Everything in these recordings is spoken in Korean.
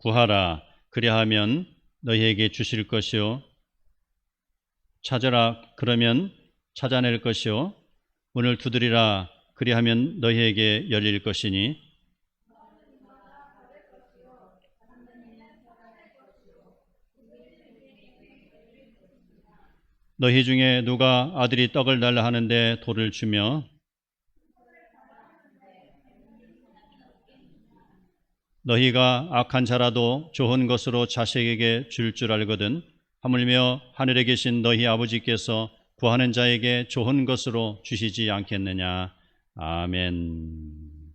구하라 그리하면 너희에게 주실 것이요 찾으라 그러면 찾아낼 것이요 문을 두드리라 그리하면 너희에게 열릴 것이니 너희 중에 누가 아들이 떡을 달라 하는데 돌을 주며 너희가 악한 자라도 좋은 것으로 자식에게 줄 알거든 하물며 하늘에 계신 너희 아버지께서 구하는 자에게 좋은 것으로 주시지 않겠느냐. 아멘.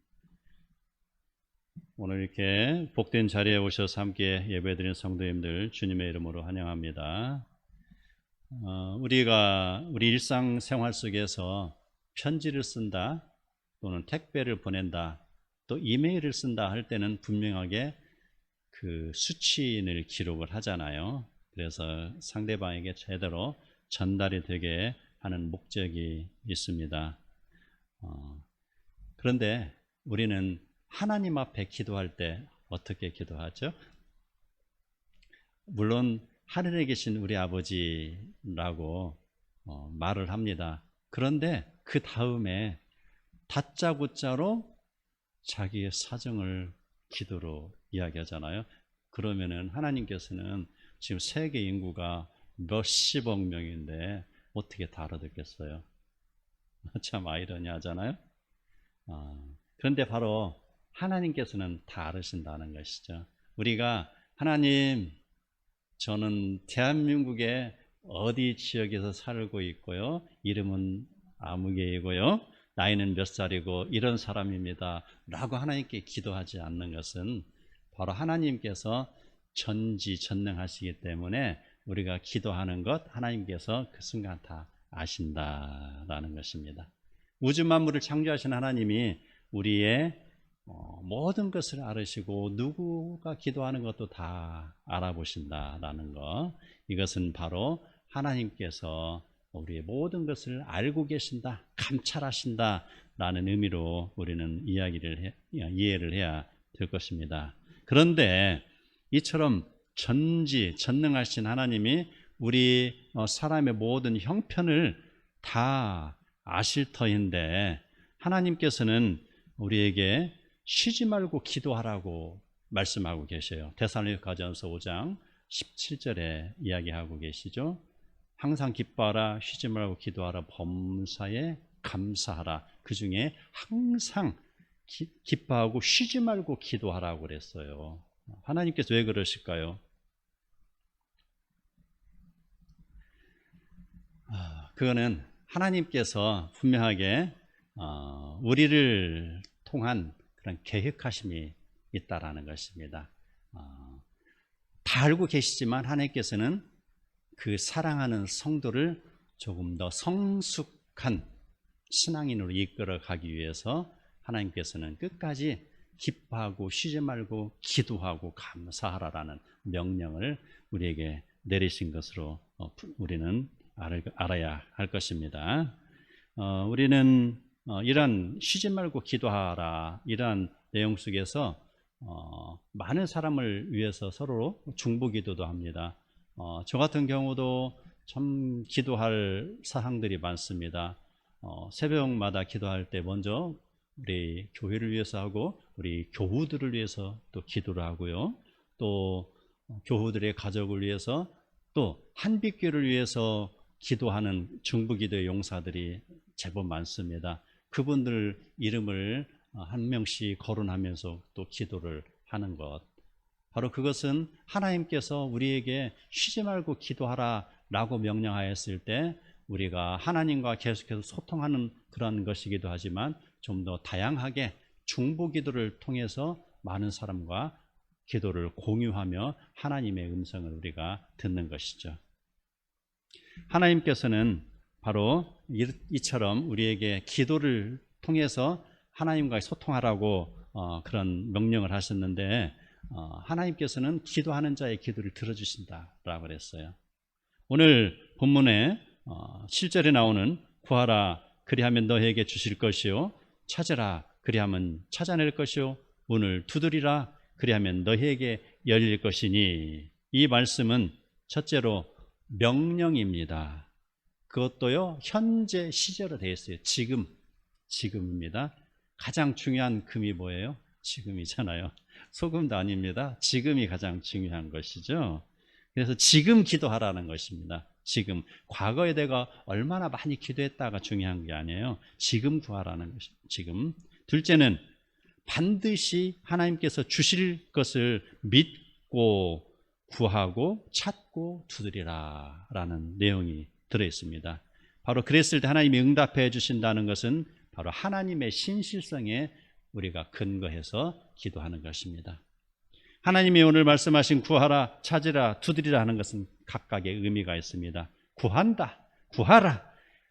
오늘 이렇게 복된 자리에 오셔서 함께 예배드리는 성도님들 주님의 이름으로 환영합니다. 우리가 우리 일상생활 속에서 편지를 쓴다 또는 택배를 보낸다 또 이메일을 쓴다 할 때는 분명하게 그 수치인을 기록을 하잖아요. 그래서 상대방에게 제대로 전달이 되게 하는 목적이 있습니다. 그런데 우리는 하나님 앞에 기도할 때 어떻게 기도하죠? 물론 하늘에 계신 우리 아버지라고 말을 합니다. 그런데 그 다음에 다짜고짜로 자기의 사정을 기도로 이야기하잖아요. 그러면은 하나님께서는 지금 세계 인구가 몇십억 명인데 어떻게 다 알아듣겠어요? 참 아이러니하잖아요. 그런데 바로 하나님께서는 다 알으신다는 것이죠. 우리가 하나님, 저는 대한민국의 어디 지역에서 살고 있고요. 이름은 아무개이고요. 나이는 몇 살이고 이런 사람입니다. 라고 하나님께 기도하지 않는 것은 바로 하나님께서 전지전능하시기 때문에 우리가 기도하는 것 하나님께서 그 순간 다 아신다라는 것입니다. 우주 만물을 창조하신 하나님이 우리의 모든 것을 알으시고 누구가 기도하는 것도 다 알아보신다라는 것, 이것은 바로 하나님께서 우리의 모든 것을 알고 계신다, 감찰하신다 라는 의미로 우리는 이해를 해야 될 것입니다. 그런데 이처럼 전지전능하신 하나님이 우리 사람의 모든 형편을 다 아실 터인데 하나님께서는 우리에게 쉬지 말고 기도하라고 말씀하고 계셔요. 데살로니가전서 5장 17절에 이야기하고 계시죠. 항상 기뻐하라, 쉬지 말고 기도하라, 범사에 감사하라. 그 중에 항상 기뻐하고 쉬지 말고 기도하라고 그랬어요. 하나님께서 왜 그러실까요? 그거는 하나님께서 분명하게 우리를 통한 그런 계획하심이 있다라는 것입니다. 다 알고 계시지만 하나님께서는 그 사랑하는 성도를 조금 더 성숙한 신앙인으로 이끌어가기 위해서 하나님께서는 끝까지 기뻐하고 쉬지 말고 기도하고 감사하라라는 명령을 우리에게 내리신 것으로 우리는 알아야 할 것입니다. 우리는 이러한 쉬지 말고 기도하라 이러한 내용 속에서 많은 사람을 위해서 서로 중보기도도 합니다. 저 같은 경우도 참 기도할 사항들이 많습니다. 새벽마다 기도할 때 먼저 우리 교회를 위해서 하고 우리 교우들을 위해서 또 기도를 하고요. 또 교우들의 가족을 위해서 또 한빛교를 위해서 기도하는 중보기도의 용사들이 제법 많습니다. 그분들 이름을 한 명씩 거론하면서 또 기도를 하는 것, 바로 그것은 하나님께서 우리에게 쉬지 말고 기도하라 라고 명령하였을 때 우리가 하나님과 계속해서 소통하는 그런 것이기도 하지만 좀 더 다양하게 중보기도를 통해서 많은 사람과 기도를 공유하며 하나님의 음성을 우리가 듣는 것이죠. 하나님께서는 바로 이처럼 우리에게 기도를 통해서 하나님과 소통하라고 그런 명령을 하셨는데 하나님께서는 기도하는 자의 기도를 들어주신다라고 그랬어요. 오늘 본문에 7절에 나오는 구하라 그리하면 너희에게 주실 것이요 찾으라 그리하면 찾아낼 것이요 문을 두드리라 그리하면 너희에게 열릴 것이니. 이 말씀은 첫째로 명령입니다. 그것도요 현재 시제로 되어 있어요. 지금입니다. 가장 중요한 금이 뭐예요? 지금이잖아요. 소금도 아닙니다. 지금이 가장 중요한 것이죠. 그래서 지금 기도하라는 것입니다. 지금. 과거에 내가 얼마나 많이 기도했다가 중요한 게 아니에요. 지금 구하라는 것입니다. 지금. 둘째는 반드시 하나님께서 주실 것을 믿고 구하고 찾고 두드리라 라는 내용이 들어있습니다. 바로 그랬을 때 하나님이 응답해 주신다는 것은 바로 하나님의 신실성에 우리가 근거해서 기도하는 것입니다. 하나님이 오늘 말씀하신 구하라, 찾으라, 두드리라 하는 것은 각각의 의미가 있습니다. 구한다, 구하라,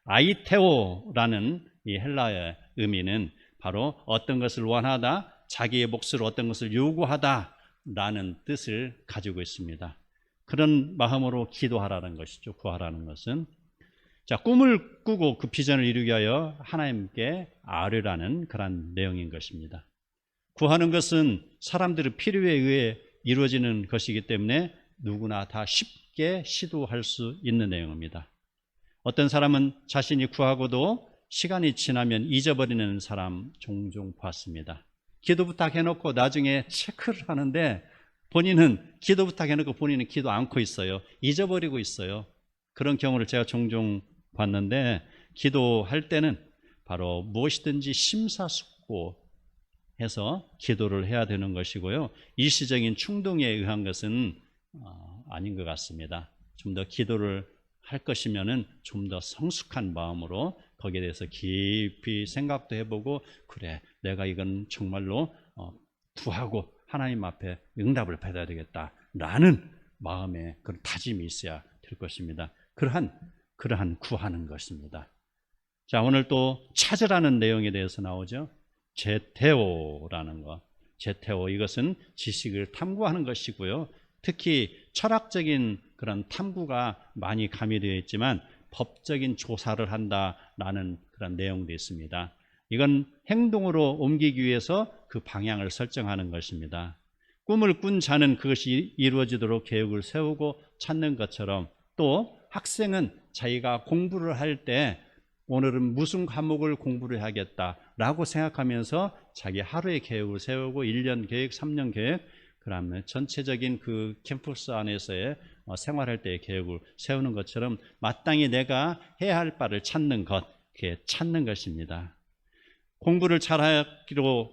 아이테오라는 이 헬라어의 의미는 바로 어떤 것을 원하다, 자기의 몫으로 어떤 것을 요구하다 라는 뜻을 가지고 있습니다. 그런 마음으로 기도하라는 것이죠. 구하라는 것은. 자, 꿈을 꾸고 그 비전을 이루기 위하여 하나님께 아뢰라는 그런 내용인 것입니다. 구하는 것은 사람들의 필요에 의해 이루어지는 것이기 때문에 누구나 다 쉽게 시도할 수 있는 내용입니다. 어떤 사람은 자신이 구하고도 시간이 지나면 잊어버리는 사람 종종 봤습니다. 기도 부탁해놓고 나중에 체크를 하는데 본인은 기도 부탁해놓고 본인은 기도 않고 있어요. 잊어버리고 있어요. 그런 경우를 제가 종종 봤는데, 기도할 때는 바로 무엇이든지 심사숙고해서 기도를 해야 되는 것이고요. 일시적인 충동에 의한 것은 아닌 것 같습니다. 좀 더 기도를 할 것이면은 좀 더 성숙한 마음으로 거기에 대해서 깊이 생각도 해보고, 그래 내가 이건 정말로 구하고 하나님 앞에 응답을 받아야 되겠다라는 마음에 그런 다짐이 있어야 될 것입니다. 그러한 구하는 것입니다. 자, 오늘 또 찾으라는 내용에 대해서 나오죠. 제테오라는 것. 제테오, 이것은 지식을 탐구하는 것이고요. 특히 철학적인 그런 탐구가 많이 가미되어 있지만 법적인 조사를 한다라는 그런 내용도 있습니다. 이건 행동으로 옮기기 위해서 그 방향을 설정하는 것입니다. 꿈을 꾼 자는 그것이 이루어지도록 계획을 세우고 찾는 것처럼, 또 학생은 자기가 공부를 할 때 오늘은 무슨 과목을 공부를 해야겠다라고 생각하면서 자기 하루의 계획을 세우고 1년 계획, 3년 계획, 그다음에 전체적인 그 캠퍼스 안에서의 생활할 때의 계획을 세우는 것처럼 마땅히 내가 해야 할 바를 찾는 것, 그게 찾는 것입니다. 공부를 잘하기로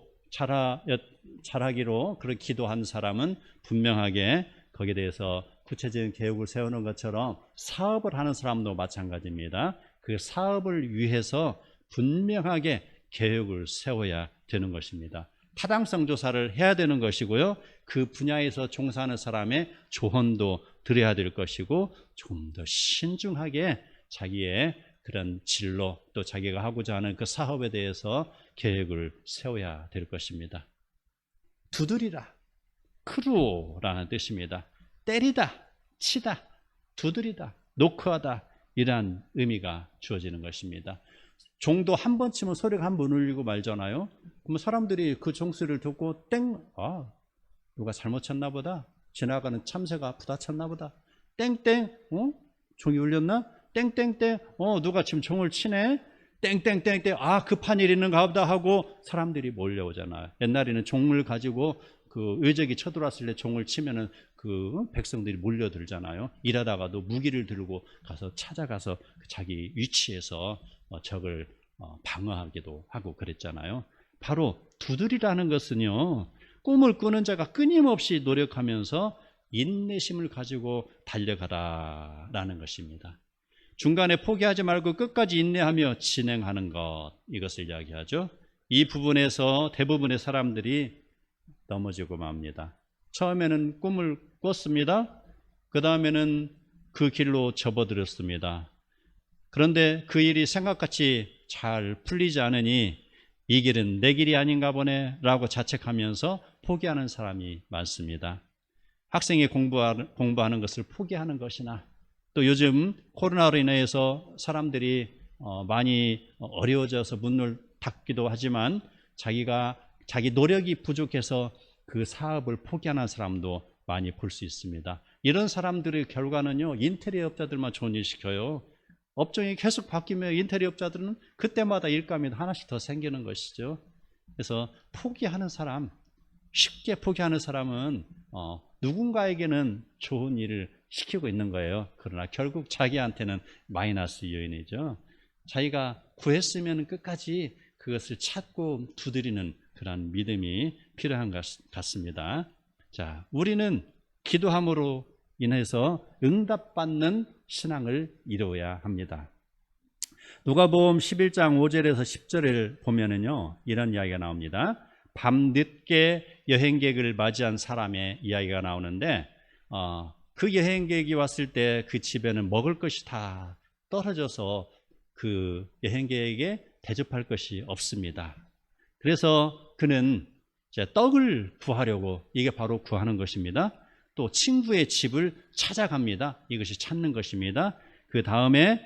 그렇게 기도한 사람은 분명하게 거기에 대해서 구체적인 계획을 세우는 것처럼 사업을 하는 사람도 마찬가지입니다. 그 사업을 위해서 분명하게 계획을 세워야 되는 것입니다. 타당성 조사를 해야 되는 것이고요. 그 분야에서 종사하는 사람의 조언도 들어야 될 것이고, 좀 더 신중하게 자기의 그런 진로, 또 자기가 하고자 하는 그 사업에 대해서 계획을 세워야 될 것입니다. 두드리라, 크루라는 뜻입니다. 때리다, 치다, 두드리다, 노크하다, 이러한 의미가 주어지는 것입니다. 종도 한 번 치면 소리가 한 번 울리고 말잖아요. 그러면 사람들이 그 종소리를 듣고 땡, 누가 잘못 쳤나 보다, 지나가는 참새가 부딪혔나 보다, 땡땡, 종이 울렸나? 땡땡땡, 누가 지금 종을 치네? 땡땡땡땡, 급한 일 있는가 보다 하고 사람들이 몰려오잖아요. 옛날에는 종을 가지고 그 의적이 쳐들어왔을 때 종을 치면은 그 백성들이 몰려들잖아요. 일하다가도 무기를 들고 가서 찾아가서 자기 위치에서 적을 방어하기도 하고 그랬잖아요. 바로 두드리라는 것은요, 꿈을 꾸는 자가 끊임없이 노력하면서 인내심을 가지고 달려가라라는 것입니다. 중간에 포기하지 말고 끝까지 인내하며 진행하는 것, 이것을 이야기하죠. 이 부분에서 대부분의 사람들이 넘어지고 맙니다. 처음에는 꿈을 꿨습니다. 그 다음에는 그 길로 접어들었습니다. 그런데 그 일이 생각같이 잘 풀리지 않으니 이 길은 내 길이 아닌가 보네 라고 자책하면서 포기하는 사람이 많습니다. 학생이 공부하는 것을 포기하는 것이나, 또 요즘 코로나로 인해서 사람들이 많이 어려워져서 문을 닫기도 하지만 자기 노력이 부족해서 그 사업을 포기하는 사람도 많이 볼 수 있습니다. 이런 사람들의 결과는요, 인테리어 업자들만 좋은 일 시켜요. 업종이 계속 바뀌면 인테리어 업자들은 그때마다 일감이 하나씩 더 생기는 것이죠. 그래서 포기하는 사람, 쉽게 포기하는 사람은 누군가에게는 좋은 일을 시키고 있는 거예요. 그러나 결국 자기한테는 마이너스 요인이죠. 자기가 구했으면 끝까지 그것을 찾고 두드리는 그런 믿음이 필요한 것 같습니다. 자, 우리는 기도함으로 인해서 응답받는 신앙을 이루어야 합니다. 누가복음 11장 5절에서 10절을 보면은요, 이런 이야기가 나옵니다. 밤늦게 여행객을 맞이한 사람의 이야기가 나오는데, 그 여행객이 왔을 때 그 집에는 먹을 것이 다 떨어져서 그 여행객에게 대접할 것이 없습니다. 그래서 그는 이제 떡을 구하려고, 이게 바로 구하는 것입니다. 또 친구의 집을 찾아갑니다. 이것이 찾는 것입니다. 그 다음에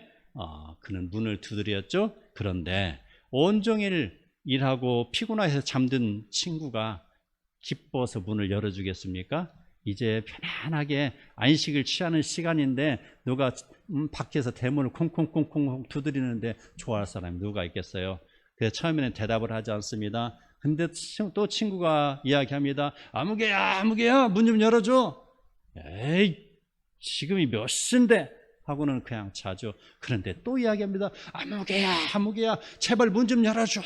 그는 문을 두드렸죠. 그런데 온종일 일하고 피곤해서 잠든 친구가 기뻐서 문을 열어주겠습니까? 이제 편안하게 안식을 취하는 시간인데 누가 밖에서 대문을 콩콩콩콩 두드리는데 좋아할 사람이 누가 있겠어요? 그래서 처음에는 대답을 하지 않습니다. 근데 또 친구가 이야기합니다. 아무개야 문 좀 열어줘. 에이, 지금이 몇 시인데 하고는 그냥 자죠. 그런데 또 이야기합니다. 아무개야 제발 문 좀 열어줘.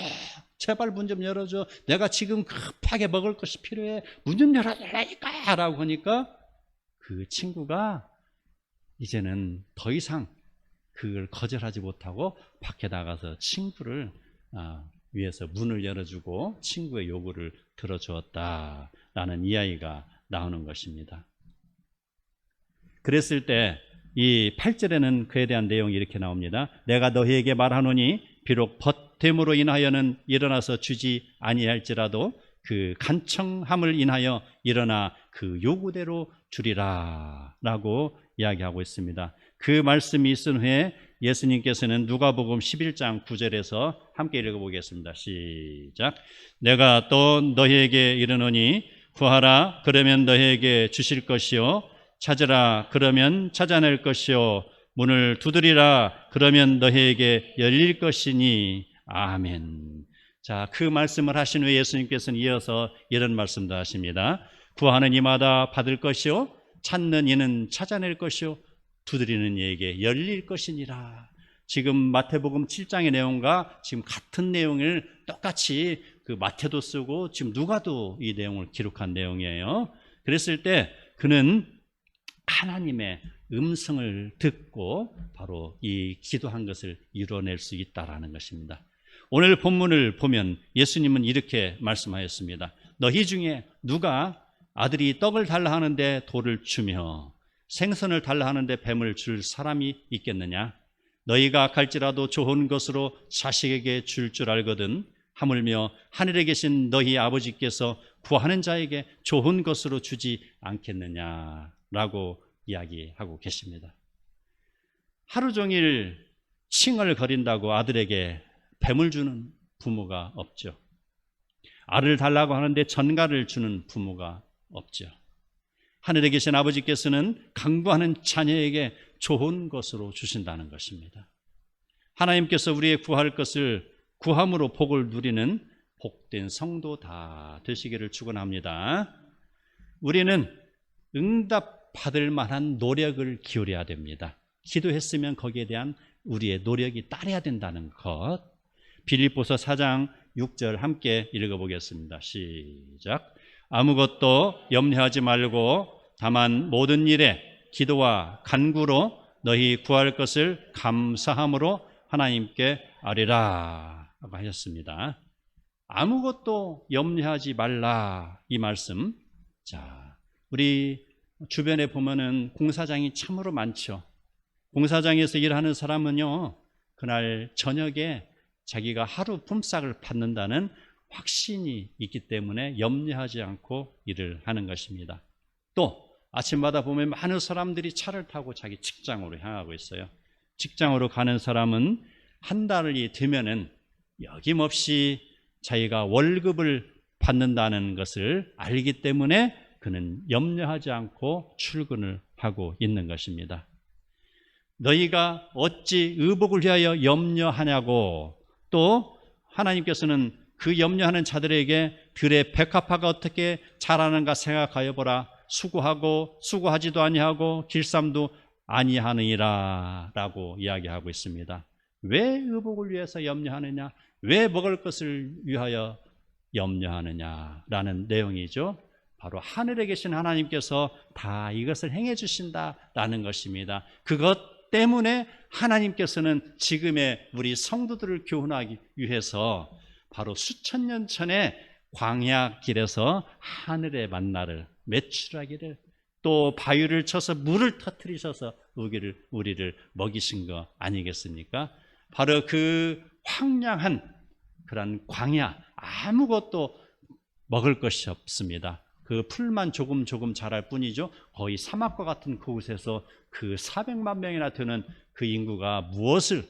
제발 문 좀 열어줘. 내가 지금 급하게 먹을 것이 필요해. 문 좀 열어달라니까 라고 하니까 그 친구가 이제는 더 이상 그걸 거절하지 못하고 밖에 나가서 친구를 위해서 문을 열어주고 친구의 요구를 들어주었다라는 이야기가 나오는 것입니다. 그랬을 때 이 8절에는 그에 대한 내용이 이렇게 나옵니다. 내가 너희에게 말하노니 비록 벗됨으로 인하여는 일어나서 주지 아니할지라도 그 간청함을 인하여 일어나 그 요구대로 주리라 라고 이야기하고 있습니다. 그 말씀이 있은 후에 예수님께서는 누가복음 11장 9절에서 함께 읽어보겠습니다. 시작. 내가 또 너희에게 이르노니 구하라 그러면 너희에게 주실 것이요 찾으라 그러면 찾아낼 것이요 문을 두드리라 그러면 너희에게 열릴 것이니 아멘. 자, 그 말씀을 하신 후에 예수님께서는 이어서 이런 말씀도 하십니다. 구하는 이마다 받을 것이요 찾는 이는 찾아낼 것이요 두드리는 이에게 열릴 것이니라. 지금 마태복음 7장의 내용과 지금 같은 내용을 똑같이 그 마태도 쓰고 지금 누가도 이 내용을 기록한 내용이에요. 그랬을 때 그는 하나님의 음성을 듣고 바로 이 기도한 것을 이뤄낼 수 있다라는 것입니다. 오늘 본문을 보면 예수님은 이렇게 말씀하였습니다. 너희 중에 누가 아들이 떡을 달라 하는데 돌을 주며 생선을 달라 하는데 뱀을 줄 사람이 있겠느냐? 너희가 갈지라도 좋은 것으로 자식에게 줄 알거든 하물며 하늘에 계신 너희 아버지께서 구하는 자에게 좋은 것으로 주지 않겠느냐라고 이야기하고 계십니다. 하루 종일 칭얼거린다고 아들에게 뱀을 주는 부모가 없죠. 알을 달라고 하는데 전갈을 주는 부모가 없죠. 하늘에 계신 아버지께서는 강구하는 자녀에게 좋은 것으로 주신다는 것입니다. 하나님께서 우리의 구할 것을 구함으로 복을 누리는 복된 성도 다 되시기를 축원합니다. 우리는 응답받을 만한 노력을 기울여야 됩니다. 기도했으면 거기에 대한 우리의 노력이 따라야 된다는 것. 빌립보서 4장 6절 함께 읽어보겠습니다. 시작. 아무것도 염려하지 말고 다만 모든 일에 기도와 간구로 너희 구할 것을 감사함으로 하나님께 아뢰라 라고 하셨습니다. 아무것도 염려하지 말라 이 말씀. 자, 우리 주변에 보면은 공사장이 참으로 많죠. 공사장에서 일하는 사람은요, 그날 저녁에 자기가 하루 품삯을 받는다는 확신이 있기 때문에 염려하지 않고 일을 하는 것입니다. 또 아침마다 보면 많은 사람들이 차를 타고 자기 직장으로 향하고 있어요. 직장으로 가는 사람은 한 달이 되면은 여김없이 자기가 월급을 받는다는 것을 알기 때문에 그는 염려하지 않고 출근을 하고 있는 것입니다. 너희가 어찌 의복을 위하여 염려하냐고, 또 하나님께서는 그 염려하는 자들에게 들의 백합화가 어떻게 자라는가 생각하여 보라. 수고하고 수고하지도 아니하고 길쌈도 아니하느니라 라고 이야기하고 있습니다. 왜 의복을 위해서 염려하느냐, 왜 먹을 것을 위하여 염려하느냐라는 내용이죠. 바로 하늘에 계신 하나님께서 다 이것을 행해 주신다라는 것입니다. 그것 때문에 하나님께서는 지금의 우리 성도들을 교훈하기 위해서 바로 수천 년 전에 광야 길에서 하늘의 만나를 매출하기를, 또 바위를 쳐서 물을 터뜨리셔서 우리를 먹이신 거 아니겠습니까? 바로 그 황량한 그런 광야, 아무것도 먹을 것이 없습니다. 그 풀만 조금 자랄 뿐이죠. 거의 사막과 같은 그곳에서 그 400만 명이나 되는 그 인구가 무엇을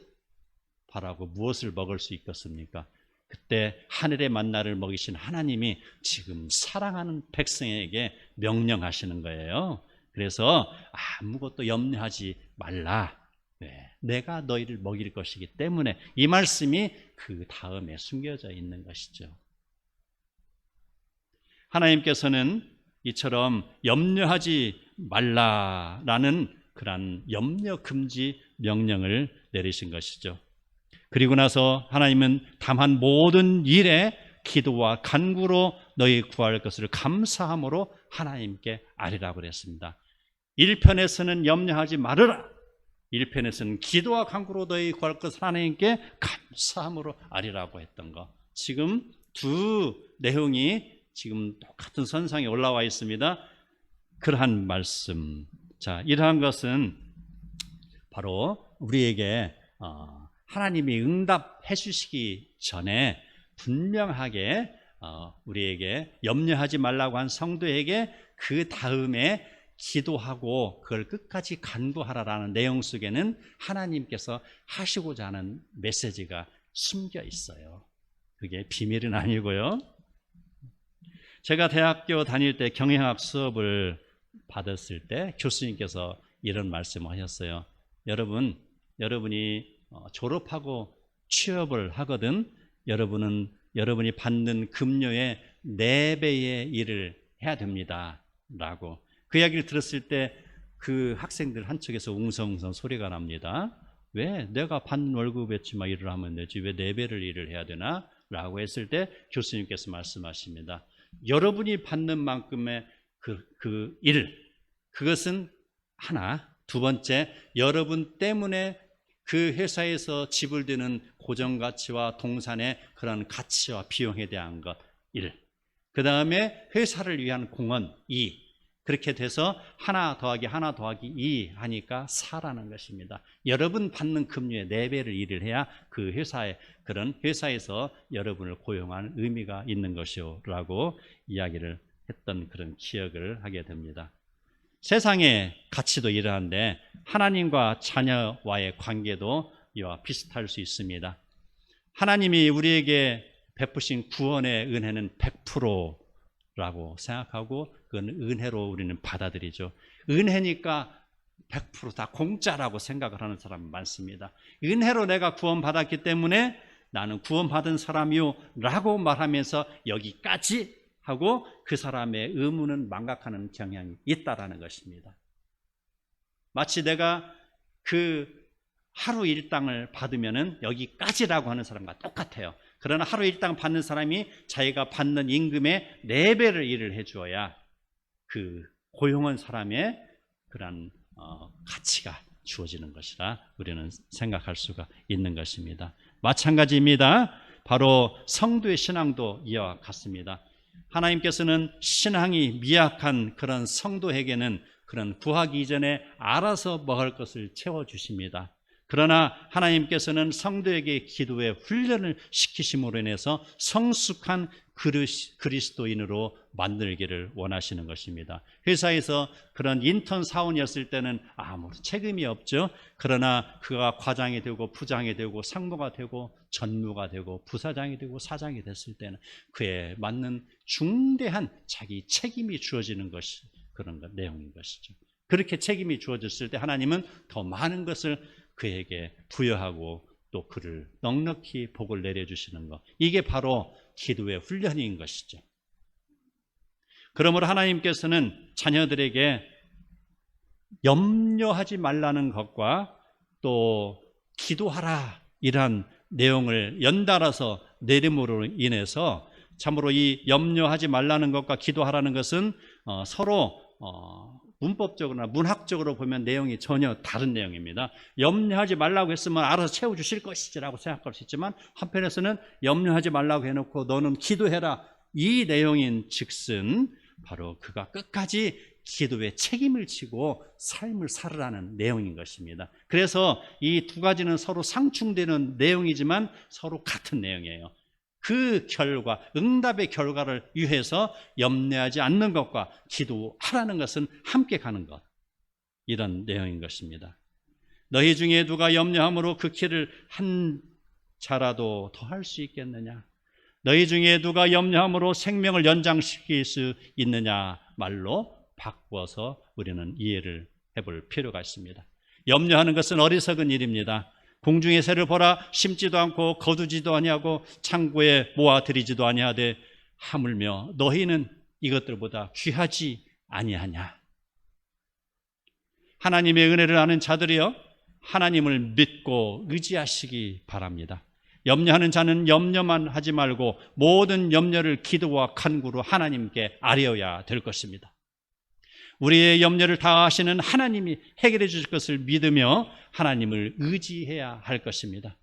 바라고 무엇을 먹을 수 있겠습니까? 그때 하늘의 만나를 먹이신 하나님이 지금 사랑하는 백성에게 명령하시는 거예요. 그래서 아무것도 염려하지 말라. 내가 너희를 먹일 것이기 때문에, 이 말씀이 그 다음에 숨겨져 있는 것이죠. 하나님께서는 이처럼 염려하지 말라라는 그런 염려 금지 명령을 내리신 것이죠. 그리고 나서 하나님은 다만 모든 일에 기도와 간구로 너희 구할 것을 감사함으로 하나님께 아뢰라고 그랬습니다. 1편에서는 염려하지 말으라, 1편에서는 기도와 간구로 너희 구할 것을 하나님께 감사함으로 아뢰라고 했던 것, 지금 두 내용이 지금 똑같은 선상에 올라와 있습니다. 그러한 말씀, 자, 이러한 것은 바로 우리에게 하나님이 응답해 주시기 전에 분명하게 우리에게 염려하지 말라고 한 성도에게 그 다음에 기도하고 그걸 끝까지 간구하라라는 내용 속에는 하나님께서 하시고자 하는 메시지가 숨겨 있어요. 그게 비밀은 아니고요. 제가 대학교 다닐 때 경영학 수업을 받았을 때 교수님께서 이런 말씀을 하셨어요. 여러분이 졸업하고 취업을 하거든 여러분이 받는 급료의 4배의 일을 해야 됩니다 라고. 그 이야기를 들었을 때 그 학생들 한쪽에서 웅성웅성 소리가 납니다. 왜 내가 받는 월급에치만 일을 하면 되지 왜 4배를 일을 해야 되나? 라고 했을 때 교수님께서 말씀하십니다. 여러분이 받는 만큼의 그 일, 그것은 하나. 두 번째, 여러분 때문에 그 회사에서 지불되는 고정가치와 동산의 그런 가치와 비용에 대한 것 1. 그 다음에 회사를 위한 공헌 2. 그렇게 돼서 하나 더하기 2 하니까 4라는 것입니다. 여러분 받는 급료의 4배를 일을 해야 그 그런 회사에서 여러분을 고용하는 의미가 있는 것이요 라고 이야기를 했던 그런 기억을 하게 됩니다. 세상의 가치도 이러한데 하나님과 자녀와의 관계도 이와 비슷할 수 있습니다. 하나님이 우리에게 베푸신 구원의 은혜는 100%라고 생각하고 그건 은혜로 우리는 받아들이죠. 은혜니까 100% 다 공짜라고 생각을 하는 사람이 많습니다. 은혜로 내가 구원받았기 때문에 나는 구원받은 사람이요 라고 말하면서 여기까지 하고 그 사람의 의무는 망각하는 경향이 있다라는 것입니다. 마치 내가 그 하루 일당을 받으면은 여기까지라고 하는 사람과 똑같아요. 그러나 하루 일당 받는 사람이 자기가 받는 임금의 4배를 일을 해주어야 그 고용한 사람의 그런 가치가 주어지는 것이라 우리는 생각할 수가 있는 것입니다. 마찬가지입니다. 바로 성도의 신앙도 이와 같습니다. 하나님께서는 신앙이 미약한 그런 성도에게는 그런 구하기 이전에 알아서 먹을 것을 채워주십니다. 그러나 하나님께서는 성도에게 기도에 훈련을 시키심으로 인해서 성숙한 그리스도인으로 만들기를 원하시는 것입니다. 회사에서 그런 인턴 사원이었을 때는 아무런 책임이 없죠. 그러나 그가 과장이 되고 부장이 되고 상무가 되고 전무가 되고 부사장이 되고 사장이 됐을 때는 그에 맞는 중대한 자기 책임이 주어지는 것이 그런 내용인 것이죠. 그렇게 책임이 주어졌을 때 하나님은 더 많은 것을 그에게 부여하고 또 그를 넉넉히 복을 내려주시는 것, 이게 바로 기도의 훈련인 것이죠. 그러므로 하나님께서는 자녀들에게 염려하지 말라는 것과 또 기도하라 이러한 내용을 연달아서 내림으로 인해서 참으로 이 염려하지 말라는 것과 기도하라는 것은 서로 문법적으로나 문학적으로 보면 내용이 전혀 다른 내용입니다. 염려하지 말라고 했으면 알아서 채워주실 것이라고 생각할 수 있지만 한편에서는 염려하지 말라고 해놓고 너는 기도해라 이 내용인 즉슨 바로 그가 끝까지 기도에 책임을 지고 삶을 살으라는 내용인 것입니다. 그래서 이 두 가지는 서로 상충되는 내용이지만 서로 같은 내용이에요. 그 결과, 응답의 결과를 위해서 염려하지 않는 것과 기도하라는 것은 함께 가는 것, 이런 내용인 것입니다. 너희 중에 누가 염려함으로 그 키를 한 자라도 더 할 수 있겠느냐? 너희 중에 누가 염려함으로 생명을 연장시킬 수 있느냐? 말로 바꿔서 우리는 이해를 해볼 필요가 있습니다. 염려하는 것은 어리석은 일입니다. 공중의 새를 보라, 심지도 않고 거두지도 아니하고 창고에 모아들이지도 아니하되 하물며 너희는 이것들보다 귀하지 아니하냐? 하나님의 은혜를 아는 자들이여 하나님을 믿고 의지하시기 바랍니다. 염려하는 자는 염려만 하지 말고 모든 염려를 기도와 간구로 하나님께 아뢰어야 될 것입니다. 우리의 염려를 다 아시는 하나님이 해결해 주실 것을 믿으며 하나님을 의지해야 할 것입니다.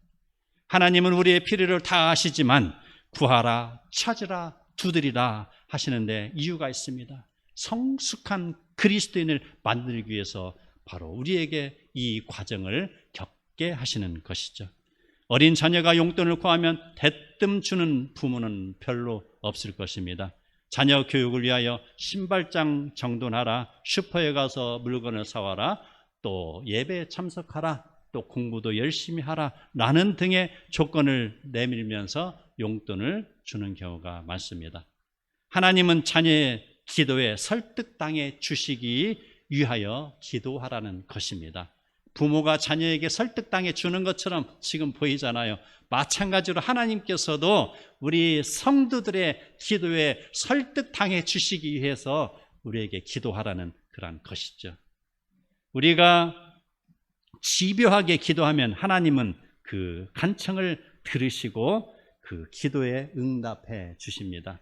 하나님은 우리의 필요를 다 아시지만 구하라, 찾으라, 두드리라 하시는데 이유가 있습니다. 성숙한 그리스도인을 만들기 위해서 바로 우리에게 이 과정을 겪게 하시는 것이죠. 어린 자녀가 용돈을 구하면 대뜸 주는 부모는 별로 없을 것입니다. 자녀 교육을 위하여 신발장 정돈하라, 슈퍼에 가서 물건을 사와라, 또 예배에 참석하라, 또 공부도 열심히 하라 라는 등의 조건을 내밀면서 용돈을 주는 경우가 많습니다. 하나님은 자녀의 기도에 설득당해 주시기 위하여 기도하라는 것입니다. 부모가 자녀에게 설득당해 주는 것처럼 지금 보이잖아요. 마찬가지로 하나님께서도 우리 성도들의 기도에 설득당해 주시기 위해서 우리에게 기도하라는 그런 것이죠. 우리가 집요하게 기도하면 하나님은 그 간청을 들으시고 그 기도에 응답해 주십니다.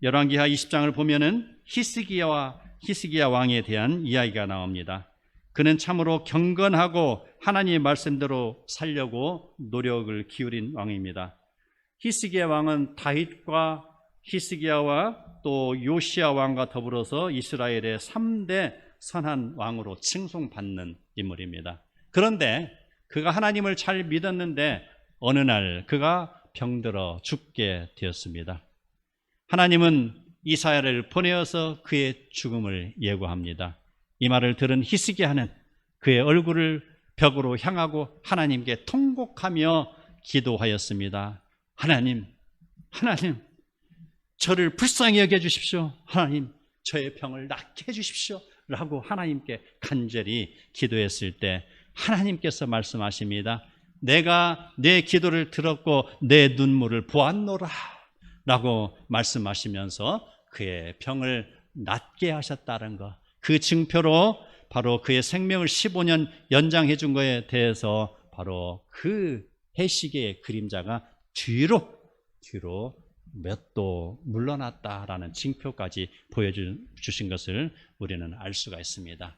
열왕기하 20장을 보면은 히스기야 왕에 대한 이야기가 나옵니다. 그는 참으로 경건하고 하나님의 말씀대로 살려고 노력을 기울인 왕입니다. 히스기야 왕은 다윗과 히스기야와 또 요시야 왕과 더불어서 이스라엘의 3대 선한 왕으로 칭송받는 인물입니다. 그런데 그가 하나님을 잘 믿었는데 어느 날 그가 병들어 죽게 되었습니다. 하나님은 이사야를 보내어서 그의 죽음을 예고합니다. 이 말을 들은 히스기야는 그의 얼굴을 벽으로 향하고 하나님께 통곡하며 기도하였습니다. 하나님, 저를 불쌍히 여겨주십시오. 하나님, 저의 병을 낫게 해주십시오. 라고 하나님께 간절히 기도했을 때 하나님께서 말씀하십니다. 내가 내 기도를 들었고 내 눈물을 보았노라 라고 말씀하시면서 그의 병을 낫게 하셨다는 것, 그 증표로 바로 그의 생명을 15년 연장해 준 것에 대해서 바로 그 해시계의 그림자가 뒤로 몇 도 물러났다라는 징표까지 보여주신 것을 우리는 알 수가 있습니다.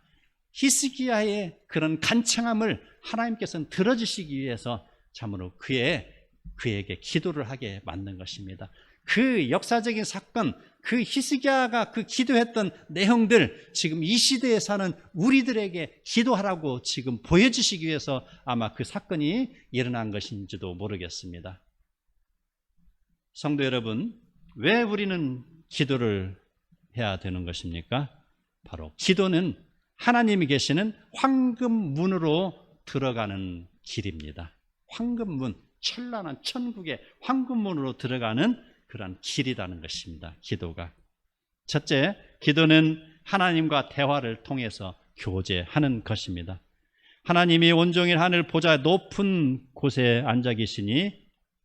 히스기야의 그런 간청함을 하나님께서는 들어주시기 위해서 참으로 그에게 기도를 하게 만든 것입니다. 그 역사적인 사건, 그 히스기야가 그 기도했던 내용들, 지금 이 시대에 사는 우리들에게 기도하라고 지금 보여주시기 위해서 아마 그 사건이 일어난 것인지도 모르겠습니다. 성도 여러분, 왜 우리는 기도를 해야 되는 것입니까? 바로 기도는 하나님이 계시는 황금문으로 들어가는 길입니다. 황금문, 찬란한 천국의 황금문으로 들어가는 그런 길이라는 것입니다. 기도가. 첫째, 기도는 하나님과 대화를 통해서 교제하는 것입니다. 하나님이 온종일 하늘 보좌 높은 곳에 앉아 계시니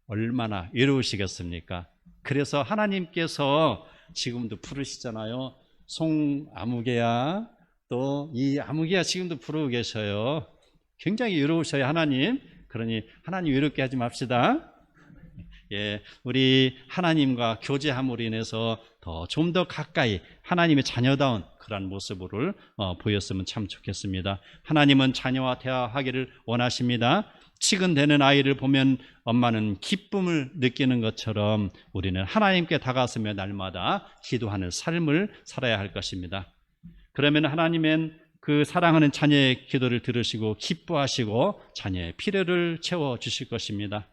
얼마나 외로우시겠습니까? 그래서 하나님께서 지금도 부르시잖아요. 송아무개야, 또 이 아무개야 지금도 부르고 계셔요. 굉장히 외로우셔요, 하나님. 그러니 하나님 외롭게 하지 맙시다. 예, 우리 하나님과 교제함으로 인해서 좀 더 가까이 하나님의 자녀다운 그런 모습을 보였으면 참 좋겠습니다. 하나님은 자녀와 대화하기를 원하십니다. 치근대는 아이를 보면 엄마는 기쁨을 느끼는 것처럼 우리는 하나님께 다가서며 날마다 기도하는 삶을 살아야 할 것입니다. 그러면 하나님은 그 사랑하는 자녀의 기도를 들으시고 기뻐하시고 자녀의 필요를 채워주실 것입니다.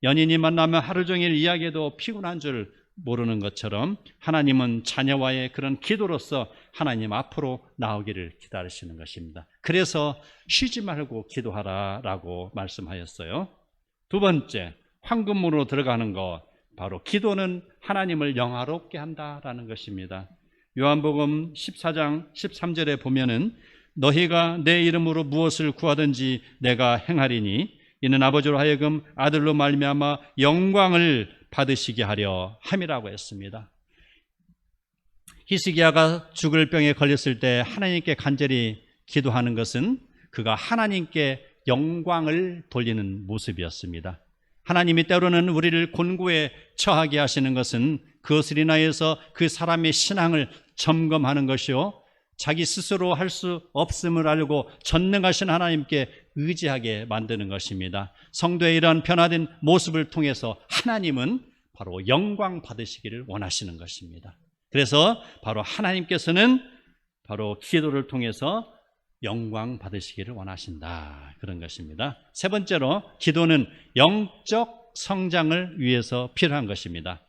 연인이 만나면 하루 종일 이야기해도 피곤한 줄 모르는 것처럼 하나님은 자녀와의 그런 기도로서 하나님 앞으로 나오기를 기다리시는 것입니다. 그래서 쉬지 말고 기도하라라고 말씀하셨어요. 두 번째, 황금문으로 들어가는 것, 바로 기도는 하나님을 영화롭게 한다라는 것입니다. 요한복음 14장 13절에 보면은 너희가 내 이름으로 무엇을 구하든지 내가 행하리니 이는 아버지로 하여금 아들로 말미암아 영광을 받으시게 하려 함이라고 했습니다. 히스기야가 죽을 병에 걸렸을 때 하나님께 간절히 기도하는 것은 그가 하나님께 영광을 돌리는 모습이었습니다. 하나님이 때로는 우리를 곤고에 처하게 하시는 것은 그것을 인하여서 그 사람의 신앙을 점검하는 것이요, 자기 스스로 할 수 없음을 알고 전능하신 하나님께 의지하게 만드는 것입니다. 성도의 이러한 변화된 모습을 통해서 하나님은 바로 영광 받으시기를 원하시는 것입니다. 그래서 바로 하나님께서는 바로 기도를 통해서 영광 받으시기를 원하신다, 그런 것입니다. 세 번째로, 기도는 영적 성장을 위해서 필요한 것입니다.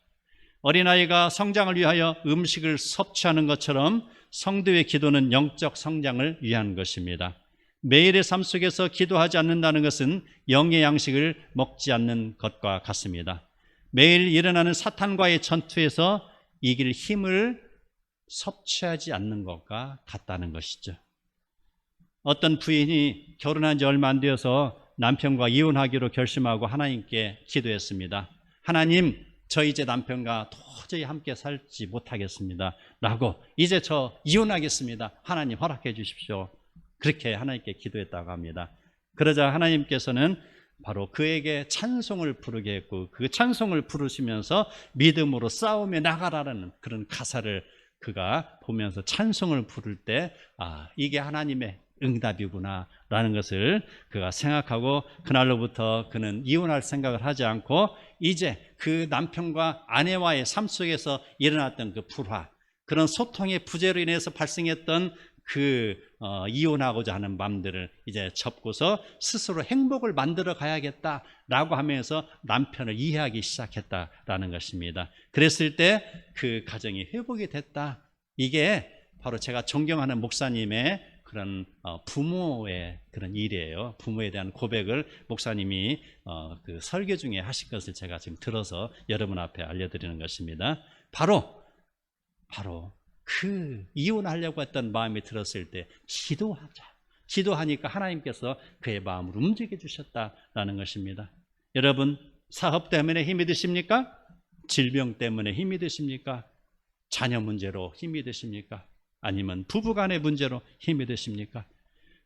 어린아이가 성장을 위하여 음식을 섭취하는 것처럼 성도의 기도는 영적 성장을 위한 것입니다. 매일의 삶 속에서 기도하지 않는다는 것은 영의 양식을 먹지 않는 것과 같습니다. 매일 일어나는 사탄과의 전투에서 이길 힘을 섭취하지 않는 것과 같다는 것이죠. 어떤 부인이 결혼한 지 얼마 안 되어서 남편과 이혼하기로 결심하고 하나님께 기도했습니다. 하나님, 저 이제 남편과 도저히 함께 살지 못하겠습니다 라고, 이제 저 이혼하겠습니다, 하나님 허락해 주십시오, 그렇게 하나님께 기도했다고 합니다. 그러자 하나님께서는 바로 그에게 찬송을 부르게 했고, 그 찬송을 부르시면서 믿음으로 싸움에 나가라는 그런 가사를 그가 보면서 찬송을 부를 때, 이게 하나님의 응답이구나 라는 것을 그가 생각하고, 그날로부터 그는 이혼할 생각을 하지 않고 이제 그 남편과 아내와의 삶 속에서 일어났던 그 불화, 그런 소통의 부재로 인해서 발생했던 이혼하고자 하는 마음들을 이제 접고서 스스로 행복을 만들어 가야겠다라고 하면서 남편을 이해하기 시작했다라는 것입니다. 그랬을 때 그 가정이 회복이 됐다. 이게 바로 제가 존경하는 목사님의 그런 부모의 그런 일이에요. 부모에 대한 고백을 목사님이 그 설교 중에 하신 것을 제가 지금 들어서 여러분 앞에 알려드리는 것입니다. 바로 그 이혼하려고 했던 마음이 들었을 때 기도하니까 하나님께서 그의 마음을 움직여 주셨다라는 것입니다. 여러분, 사업 때문에 힘이 드십니까? 질병 때문에 힘이 드십니까? 자녀 문제로 힘이 드십니까? 아니면 부부간의 문제로 힘이 드십니까?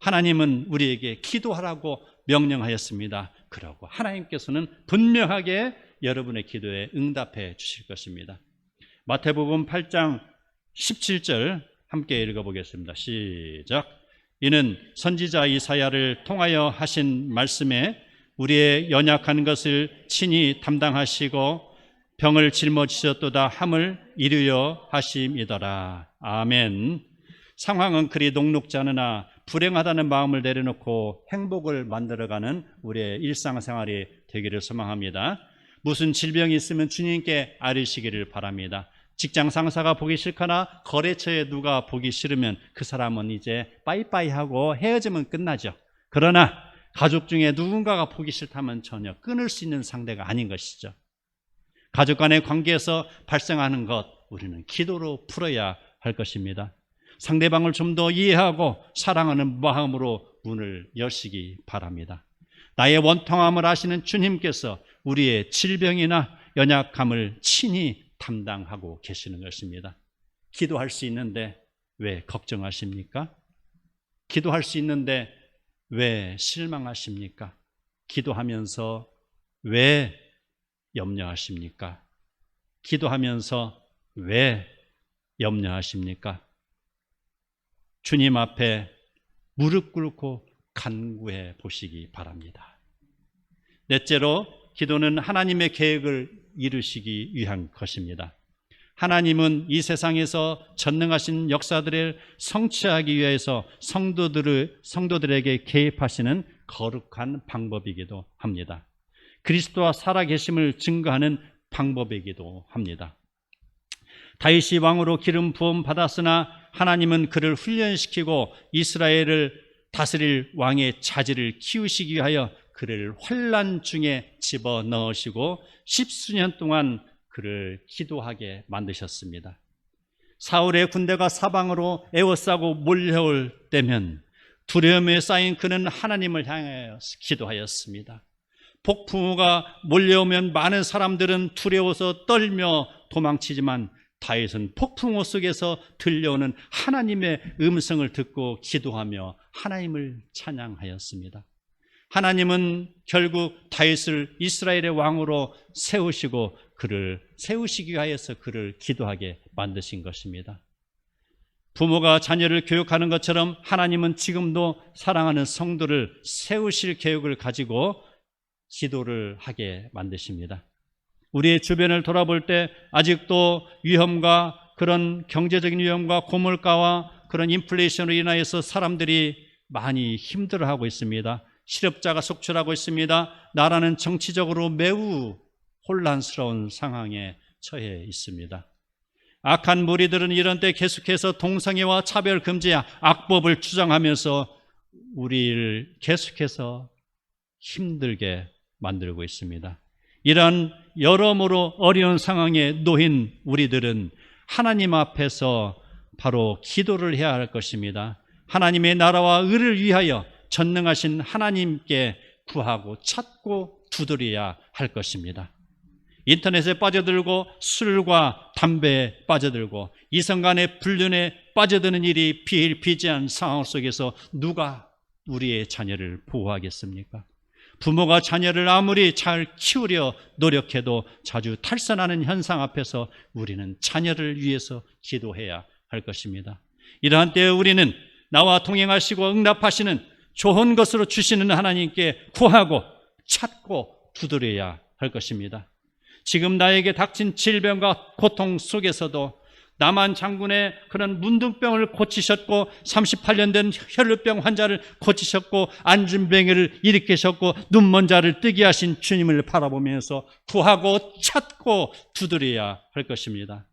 하나님은 우리에게 기도하라고 명령하였습니다. 그러고 하나님께서는 분명하게 여러분의 기도에 응답해 주실 것입니다. 마태복음 8장 17절 함께 읽어보겠습니다. 시작. 이는 선지자 이사야를 통하여 하신 말씀에 우리의 연약한 것을 친히 담당하시고 병을 짊어지셨도다 함을 이루려 하심이더라. 아멘. 상황은 그리 녹록지 않으나 불행하다는 마음을 내려놓고 행복을 만들어가는 우리의 일상생활이 되기를 소망합니다. 무슨 질병이 있으면 주님께 아뢰시기를 바랍니다. 직장 상사가 보기 싫거나 거래처에 누가 보기 싫으면 그 사람은 이제 빠이빠이 하고 헤어지면 끝나죠. 그러나 가족 중에 누군가가 보기 싫다면 전혀 끊을 수 있는 상대가 아닌 것이죠. 가족 간의 관계에서 발생하는 것, 우리는 기도로 풀어야 할 것입니다. 상대방을 좀 더 이해하고 사랑하는 마음으로 문을 여시기 바랍니다. 나의 원통함을 아시는 주님께서 우리의 질병이나 연약함을 친히 담당하고 계시는 것입니다. 기도할 수 있는데 왜 걱정하십니까? 기도할 수 있는데 왜 실망하십니까? 기도하면서 왜 염려하십니까? 기도하면서 왜 염려하십니까? 주님 앞에 무릎 꿇고 간구해 보시기 바랍니다. 넷째로, 기도는 하나님의 계획을 이루시기 위한 것입니다. 하나님은 이 세상에서 전능하신 역사들을 성취하기 위해서 성도들에게 개입하시는 거룩한 방법이기도 합니다. 그리스도와 살아계심을 증거하는 방법이기도 합니다. 다윗이 왕으로 기름 부음 받았으나 하나님은 그를 훈련시키고 이스라엘을 다스릴 왕의 자질을 키우시기 위하여 그를 환난 중에 집어넣으시고 10수년 동안 그를 기도하게 만드셨습니다. 사울의 군대가 사방으로 에워싸고 몰려올 때면 두려움에 쌓인 그는 하나님을 향하여 기도하였습니다. 폭풍우가 몰려오면 많은 사람들은 두려워서 떨며 도망치지만 다윗은 폭풍우 속에서 들려오는 하나님의 음성을 듣고 기도하며 하나님을 찬양하였습니다. 하나님은 결국 다윗을 이스라엘의 왕으로 세우시고 그를 세우시기 위하여서 그를 기도하게 만드신 것입니다. 부모가 자녀를 교육하는 것처럼 하나님은 지금도 사랑하는 성도를 세우실 계획을 가지고 기도를 하게 만드십니다. 우리의 주변을 돌아볼 때 아직도 위험과 그런 경제적인 위험과 고물가와 그런 인플레이션으로 인하여서 사람들이 많이 힘들어하고 있습니다. 실업자가 속출하고 있습니다. 나라는 정치적으로 매우 혼란스러운 상황에 처해 있습니다. 악한 무리들은 이런 때 계속해서 동성애와 차별 금지 악법을 주장하면서 우리를 계속해서 힘들게 만들고 있습니다. 이러한 여러모로 어려운 상황에 놓인 우리들은 하나님 앞에서 바로 기도를 해야 할 것입니다. 하나님의 나라와 의를 위하여 전능하신 하나님께 구하고 찾고 두드려야 할 것입니다. 인터넷에 빠져들고 술과 담배에 빠져들고 이성 간의 불륜에 빠져드는 일이 비일비재한 상황 속에서 누가 우리의 자녀를 보호하겠습니까? 부모가 자녀를 아무리 잘 키우려 노력해도 자주 탈선하는 현상 앞에서 우리는 자녀를 위해서 기도해야 할 것입니다. 이러한 때에 우리는 나와 동행하시고 응답하시는 좋은 것으로 주시는 하나님께 구하고 찾고 두드려야 할 것입니다. 지금 나에게 닥친 질병과 고통 속에서도 남한 장군의 그런 문둥병을 고치셨고 38년 된 혈루병 환자를 고치셨고 안진뱅이를 일으키셨고 눈먼 자를 뜨게 하신 주님을 바라보면서 구하고 찾고 두드려야 할 것입니다.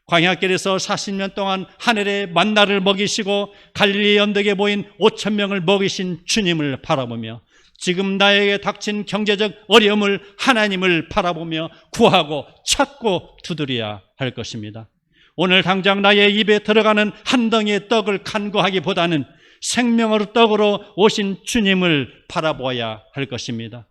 광야길에서 40년 동안 하늘의 만나를 먹이시고 갈릴리 언덕에 모인 5,000명을 먹이신 주님을 바라보며 지금 나에게 닥친 경제적 어려움을 하나님을 바라보며 구하고 찾고 두드려야 할 것입니다. 오늘 당장 나의 입에 들어가는 한 덩이의 떡을 간구하기보다는 생명으로 떡으로 오신 주님을 바라보아야 할 것입니다.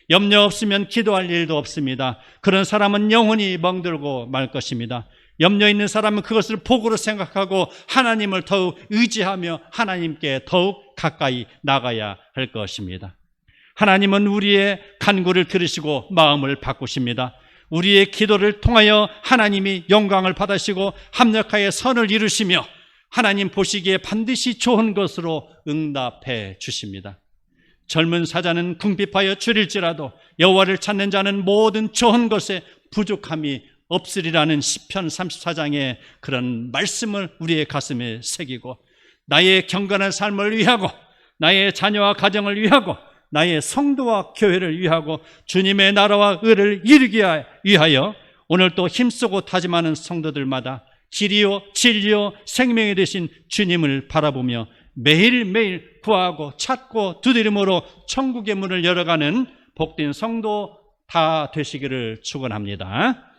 염려 없으면 기도할 일도 없습니다. 그런 사람은 영원히 멍들고 말 것입니다. 염려 있는 사람은 그것을 복으로 생각하고 하나님을 더욱 의지하며 하나님께 더욱 가까이 나가야 할 것입니다. 하나님은 우리의 간구를 들으시고 마음을 바꾸십니다. 우리의 기도를 통하여 하나님이 영광을 받으시고 합력하여 선을 이루시며 하나님 보시기에 반드시 좋은 것으로 응답해 주십니다. 젊은 사자는 궁핍하여 줄일지라도 여호와를 찾는 자는 모든 좋은 것에 부족함이 없으리라는 시편 34장의 그런 말씀을 우리의 가슴에 새기고 나의 경건한 삶을 위하고 나의 자녀와 가정을 위하고 나의 성도와 교회를 위하고 주님의 나라와 의를 이루기 위하여 오늘 또 힘쓰고 다짐하는 성도들마다 길이요 진리요 생명이 되신 주님을 바라보며 매일매일 구하고 찾고 두드림으로 천국의 문을 열어가는 복된 성도 다 되시기를 축원합니다.